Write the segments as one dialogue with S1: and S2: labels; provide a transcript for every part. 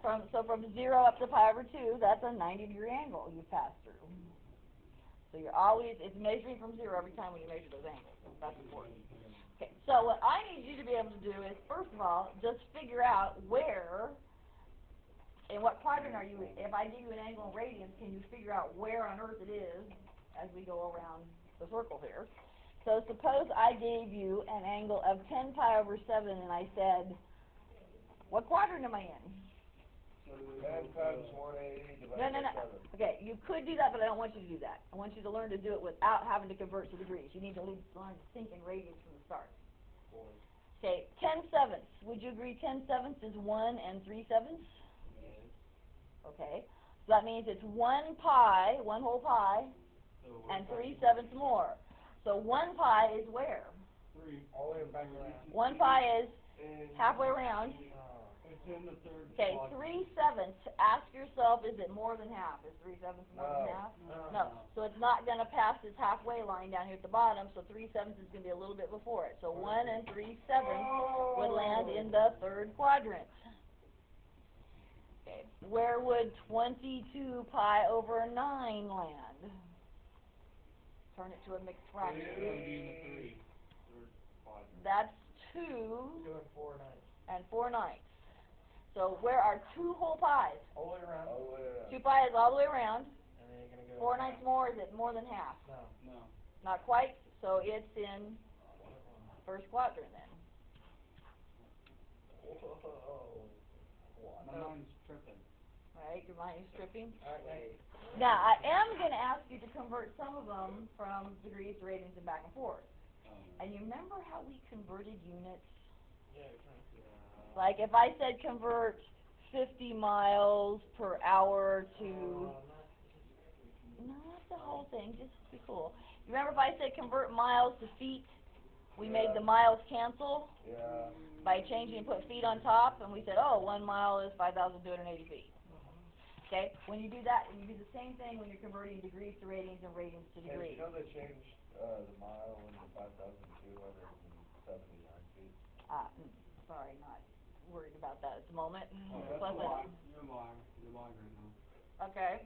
S1: from 0 up to pi over 2, that's a 90-degree angle you pass through. So you're always, it's measuring from 0 every time when you measure those angles. That's important. Okay, so what I need you to be able to do is, first of all, just figure out where, in what quadrant are you in. If I give you an angle in radians, can you figure out where on earth it is as we go around the circle here? So suppose I gave you an angle of 10 pi over 7 and I said, what quadrant am I in?
S2: 10 times 180 divided by 7.
S1: Okay, you could do that, but I don't want you to do that. I want you to learn to do it without having to convert to degrees. You need to learn to think in radians from the start. Okay, 10/7. Would you agree 10/7 is 1 and 3/7?
S3: Yes.
S1: Okay, so that means it's 1 pi, 1 whole pi, and 3/7 more. So 1 pi is where?
S3: 3.
S2: All the way back around.
S1: 1 pi is halfway around.
S3: It's in the third
S1: Okay,
S3: quadrant.
S1: 3/7. Ask yourself, is it more than half? Is 3/7 more than half? No. So it's not going to pass this halfway line down here at the bottom, so 3/7 is going to be a little bit before it. So 1 and 3/7 would land in the third quadrant. Okay, where would 22 pi over 9 land? Turn it to a mixed fraction.
S3: It's going to be in the third quadrant.
S1: That's 2
S2: 2 and 4 ninths.
S1: and 4/9. So where are 2 whole pies?
S2: All the way around. All the way around.
S1: 2 pi is all the way around.
S2: And then you're going to go
S1: 4/9 more, is it more than half?
S2: No.
S3: No.
S1: Not quite, so it's in first quadrant then.
S3: My mind's tripping.
S1: Right, your mind is tripping.
S2: Okay.
S1: Now, I am going to ask you to convert some of them from degrees to radians and back and forth. And you remember how we converted units?
S2: Yeah, you're trying to
S1: Like if I said convert 50 miles per hour to... Not the whole thing, just be cool. You remember if I said convert miles to feet? We made the miles cancel
S2: Yeah.
S1: by changing and put feet on top, and we said, oh, 1 mile is 5,280 feet. Okay, when you do that, you do the same thing when you're converting degrees to radians and radians to
S2: Hey,
S1: degrees.
S2: you know they changed the mile into 5,279 feet?
S1: Sorry, not worried about that at the moment.
S3: Oh, that's
S1: Plus
S3: a lot. You're lying. You're lying right now.
S1: okay.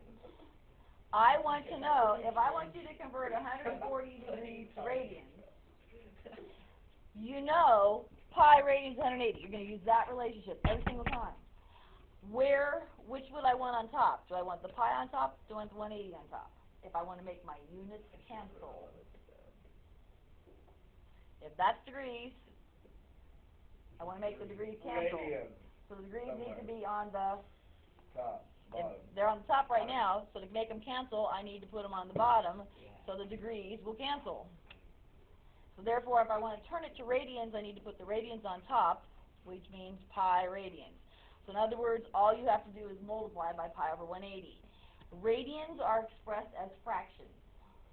S1: I want to know, if I want you to convert 140 degrees to radians, you know pi radians 180. You're going to use that relationship every single time. Which would I want on top? Do I want the pi on top? Do I want the 180 on top? If I want to make my units cancel. If that's degrees, I want to make the degrees cancel.
S2: Radians.
S1: So the degrees need to be on the,
S2: Top.
S1: if
S2: Bottom.
S1: they're on the top right now, so to make them cancel, I need to put them on the bottom, so the degrees will cancel. So therefore, if I want to turn it to radians, I need to put the radians on top, which means pi radians. So in other words, all you have to do is multiply by pi over 180. Radians are expressed as fractions.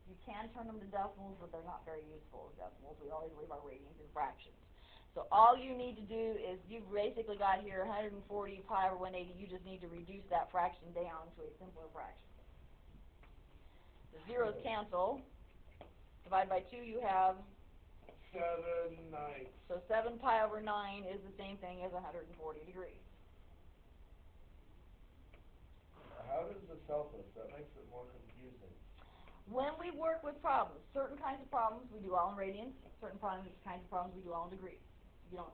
S1: You can turn them to decimals, but they're not very useful as decimals. We always leave our radians in fractions. So all you need to do is, you've basically got here 140 pi over 180. You just need to reduce that fraction down to a simpler fraction. The zeros cancel. Divide by 2, you have
S2: 7 ninths.
S1: So 7 pi over 9 is the same thing as 140 degrees.
S2: How does this help us? That makes it more confusing.
S1: When we work with problems, certain kinds of problems we do all in radians, certain kinds of problems we do all in degrees. You don't,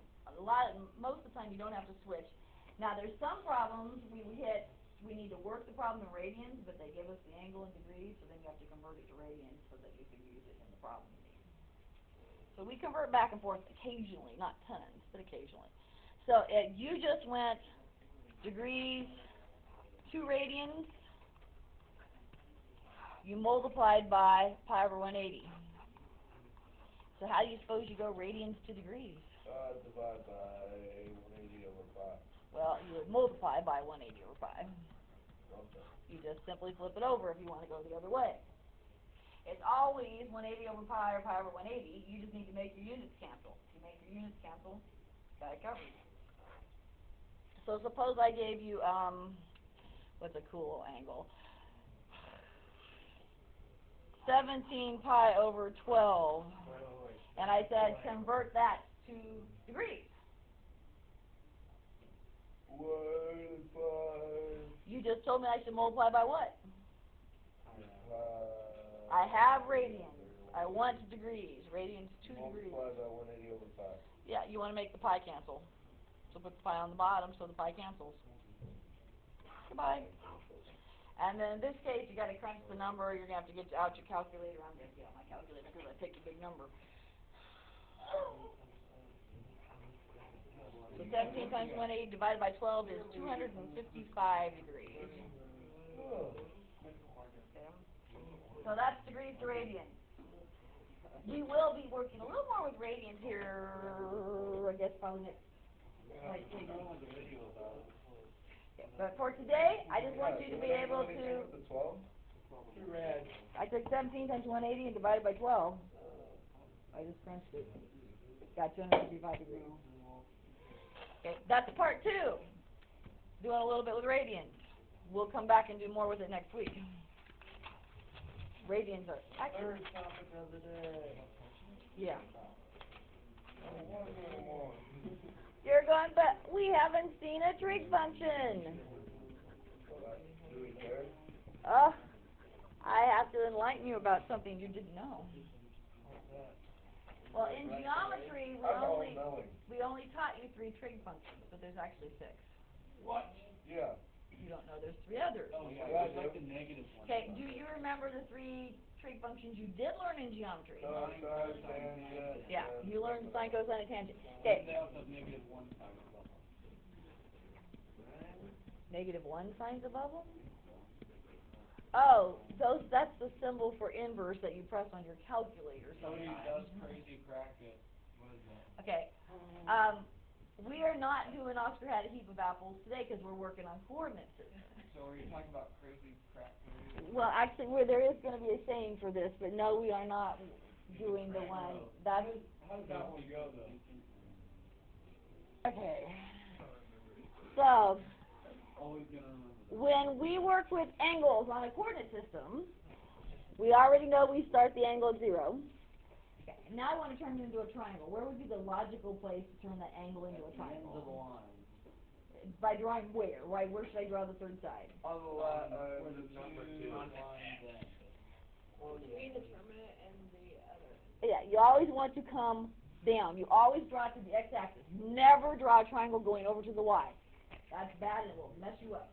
S1: most of the time you don't have to switch. Now there's some problems we need to work the problem in radians, but they give us the angle in degrees, so then you have to convert it to radians so that you can use it in the problem you need. So we convert back and forth occasionally, not tons, but occasionally. So you just went degrees to radians, you multiplied by pi over 180. So how do you suppose you go radians to degrees?
S2: Divide by 180 over 5.
S1: Well, you would multiply by 180 over 5.
S2: Okay.
S1: You just simply flip it over if you want to go the other way. It's always 180 over pi or pi over 180. You just need to make your units cancel. If you make your units cancel, got it covered. So suppose I gave you, what's a cool angle? 17 pi over 12. And I said convert that to degrees.
S2: 1 and 5.
S1: just told me I should multiply by what?
S2: Uh,
S1: I have radians. I want degrees. Radians 2 degrees.
S2: Multiply by 180 over pi.
S1: Yeah, you want to make the pi cancel. So put the pi on the bottom so the pi cancels. Goodbye. And then in this case, you got to crunch the number. You're going to have to get out your calculator. I'm going to get out my calculator because I picked a big number. So 17 times 180 divided by 12 is 255 degrees. So that's degrees to radians. We will be working a little more with radians here, I guess, probably next. But for today, I just want you to be able to. I took 17 times 180 and divided by 12. I just crunched it. Got 255 degrees. Okay, that's part 2. Doing a little bit with radians. We'll come back and do more with it next week. Radians are accurate.
S2: Third topic of the day.
S1: Yeah. You're going, but we haven't seen a trig function.
S2: Do we care?
S1: I have to enlighten you about something you didn't know. Well, in geometry, we only taught you 3 trig functions, but there's actually 6.
S3: What?
S2: Yeah.
S1: You don't know there's 3 others.
S3: Oh, yeah, I like the negative one.
S1: Okay, do you remember the 3 trig functions you did learn in geometry?
S2: Sine, tangent.
S1: Yeah, you learned sine, cosine, and tangent. Okay.
S3: They also have negative 1 sine above them.
S1: Negative 1 signs above them? Oh, that's the symbol for inverse that you press on your calculator
S3: Somebody
S1: sometimes.
S3: does crazy bracket. What is that?
S1: Okay. We are not doing Oscar had a heap of apples today because we're working on coordinate systems.
S3: So are you talking about crazy crack?
S1: Well, actually, there is going to be a saying for this, but no, we are not doing the one. That's
S3: How does that one go, though?
S1: okay. So,
S3: Always gonna remember that.
S1: when we work with angles on a coordinate system, we already know we start the angle at 0. Okay, now I want to turn it into a triangle. Where would be the logical place to turn that angle into a triangle?
S3: Ends of the line.
S1: By drawing where? Right? Where should I draw the third side?
S2: On the left, the number 2.
S4: Between the determinant and the other.
S1: Yeah, you always want to come down. You always draw it to the x-axis. Never draw a triangle going over to the y. That's bad and it will mess you up.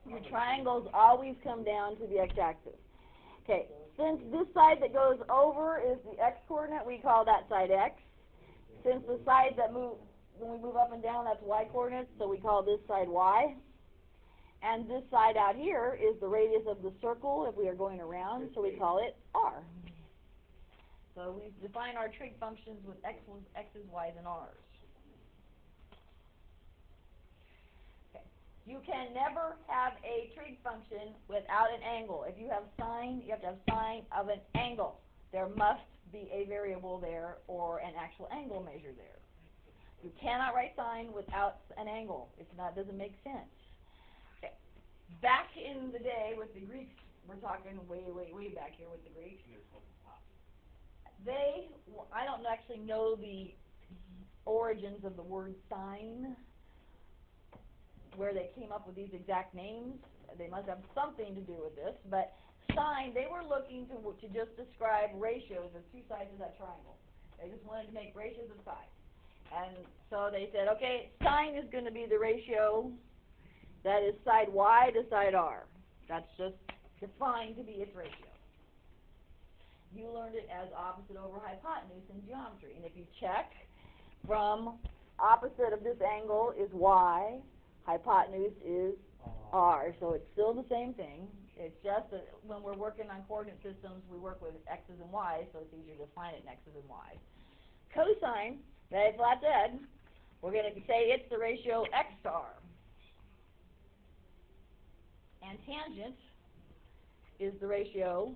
S1: Your triangles always come down to the x-axis. Okay, since this side that goes over is the x-coordinate, we call that side x. Since the side that when we move up and down, that's y-coordinates, so we call this side y. And this side out here is the radius of the circle if we are going around, so we call it r. So we define our trig functions with x's, y's, and r's. Okay. You can never have a trig function without an angle. If you have sine, you have to have sine of an angle. There must be a variable there or an actual angle measure there. You cannot write sine without an angle. It doesn't make sense. Okay. Back in the day with the Greeks, we're talking way back here with the Greeks. I don't actually know the origins of the word sine, where they came up with these exact names. They must have something to do with this, but sine, they were looking to just describe ratios of 2 sides of that triangle. They just wanted to make ratios of sides. And so they said, okay, sine is going to be the ratio that is side y to side r. That's just defined to be its ratio. You learned it as opposite over hypotenuse in geometry. And if you check, from opposite of this angle is y, hypotenuse is r. So it's still the same thing. It's just that when we're working on coordinate systems, we work with x's and y's, so it's easier to define it in x's and y's. Cosine, that is flat dead, we're going to say it's the ratio x to r. And tangent is the ratio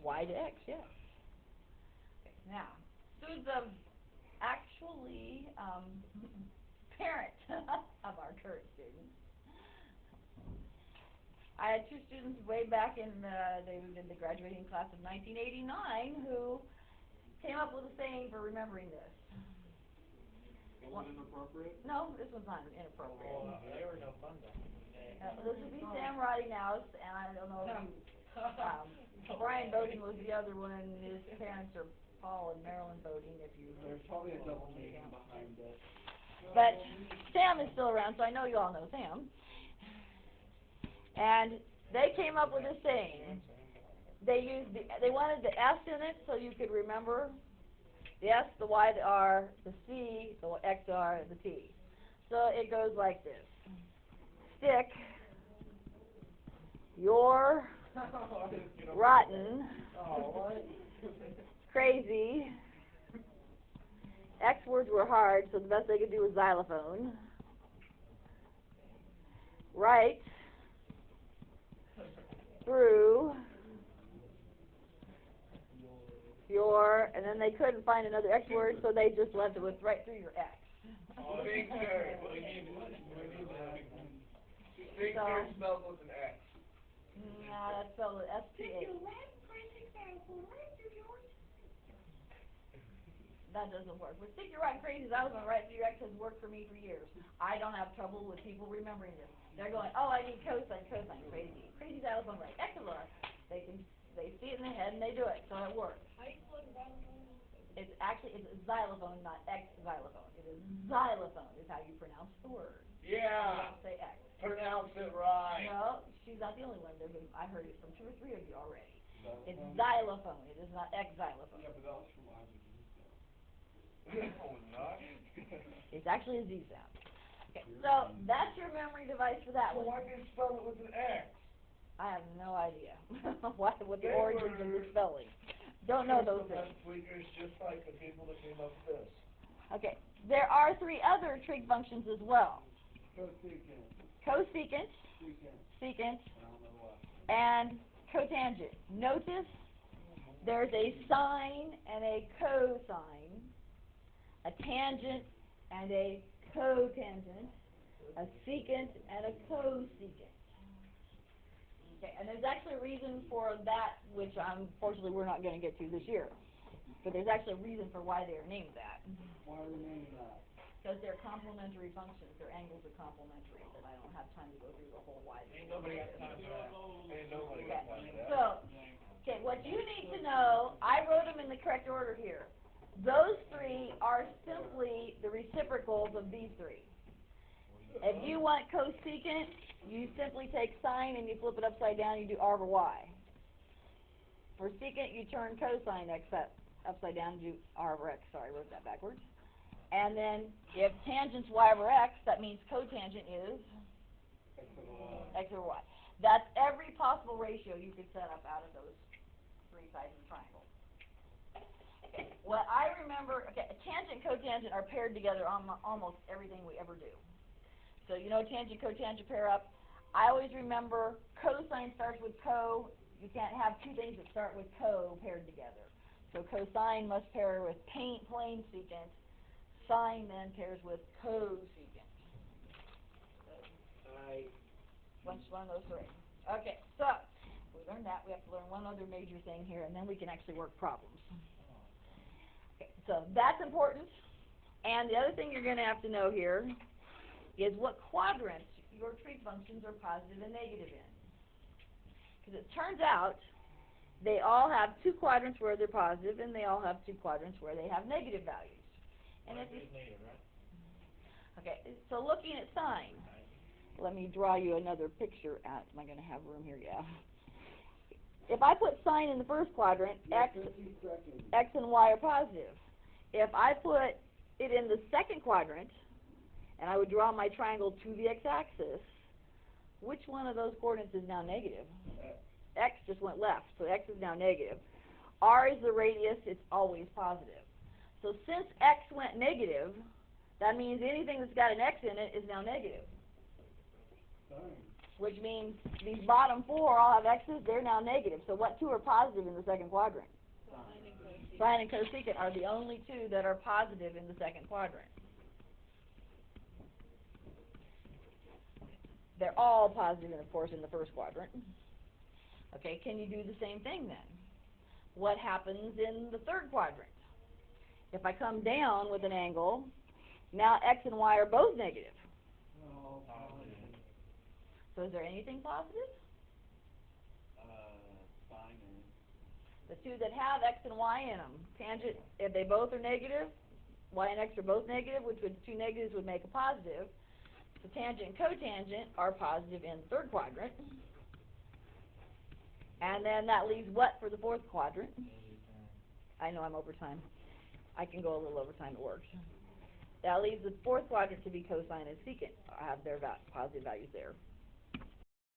S1: y to x, yes. Okay, now, who's actually parent of our current students? I had 2 students way back in they were in the graduating class of 1989 who came up with a saying for remembering this.
S3: Was it inappropriate?
S1: No, this one's not inappropriate.
S5: Oh, they were no fun then.
S1: This would be Sam Ridinghouse, and I don't know if you, Brian Bowden was the other one, and his parents are Paul and Marilyn Bowden, if you.
S3: There's probably a double meaning behind it.
S1: But Sam is still around, so I know you all know Sam. And they came up with this thing. They wanted the S in it so you could remember the S, the Y, the R, the C, the XR, the T. So it goes like this. Stick your rotten, crazy. X words were hard, so the best they could do was xylophone. Right through your, and then they couldn't find another X word, so they just left it with right through your X.
S2: Big Bird. We need Big Bird spelled with an X.
S1: Nah, that's spelled with S-T-A. That doesn't work. But stick your right crazy xylophone right through your X has worked for me for years. I don't have trouble with people remembering this. They're going, oh, I need cosine, crazy. Crazy xylophone right. Excellent. They see it in their head and they do it, so it works. It's xylophone, not X xylophone. It is xylophone is how you pronounce the word.
S2: Yeah.
S1: Don't say X.
S2: Pronounce it right.
S1: No, she's not the only one. I heard it from 2 or 3 of you already. It's xylophone. It is not X xylophone.
S3: Yeah, but that was from Isaac.
S2: No, not.
S1: It's actually a Z sound. Okay, so that's your memory device for that
S2: Well,
S1: one.
S2: why did you spell it with an X?
S1: I have no idea what the origins of the spelling. Don't know those things.
S2: Tweakers just like the people that came up with this.
S1: Okay, there are 3 other trig functions as well.
S3: Cosecant.
S1: Cosecant, secant, and cotangent. Notice there's a sine and a cosine, a tangent and a cotangent, a secant and a cosecant. Okay, and there's actually a reason for that, which unfortunately we're not going to get to this year. But there's actually a reason for why they are named that.
S3: Why are we naming that?
S1: Because they're complementary functions. Their angles are complementary, but I don't have time to go through the whole why.
S5: Ain't nobody got time for that.
S2: Ain't nobody got time for that.
S1: So, okay, what you need to know, I wrote them in the correct order here. Those 3 are simply the reciprocals of these 3. If you want cosecant, you simply take sine and you flip it upside down, you do R over Y. For secant, you turn cosine X upside down, do R over X. Sorry, I wrote that backwards. And then, if tangent's Y over X, that means cotangent is X over Y. That's every possible ratio you could set up out of those 3 sides of the triangle. Okay, what I remember, okay, tangent and cotangent are paired together on almost everything we ever do. So you know tangent, cotangent pair up. I always remember cosine starts with co. You can't have 2 things that start with co paired together. So cosine must pair with plane secant. Sine then pairs with cosecant. One of those 3. Okay, so we learned that. We have to learn one other major thing here, and then we can actually work problems. Okay, so that's important. And the other thing you're going to have to know here is what quadrants your trig functions are positive and negative in. Because it turns out they all have 2 quadrants where they're positive, and they all have 2 quadrants where they have negative values. And if you, okay, so looking at sine, let me draw you another picture out. Am I going to have room here? Yeah. If I put sine in the first quadrant, X and Y are positive. If I put it in the second quadrant, and I would draw my triangle to the x-axis, which one of those coordinates is now negative? X just went left, so X is now negative. R is the radius, it's always positive. So since X went negative, that means anything that's got an X in it is now negative. Which means these bottom 4 all have X's, they're now negative. So what 2 are positive in the second quadrant? Sine and cosecant are the only 2 that are positive in the second quadrant. They're all positive, of course, in the first quadrant. Okay, can you do the same thing then? What happens in the third quadrant? If I come down with an angle, Now x and y are both negative.
S3: Oh, positive.
S1: So is there anything positive?
S2: Sine is.
S1: The two that have x and y in them. Tangent, if they both are negative, y and x are both negative, which would, two negatives would make a positive. So tangent and cotangent are positive in the third quadrant. And then that leaves what for the fourth quadrant? I know I'm over time. I can go a little over time, it works. That leaves the fourth quadrant to be cosine and secant, have their positive values there.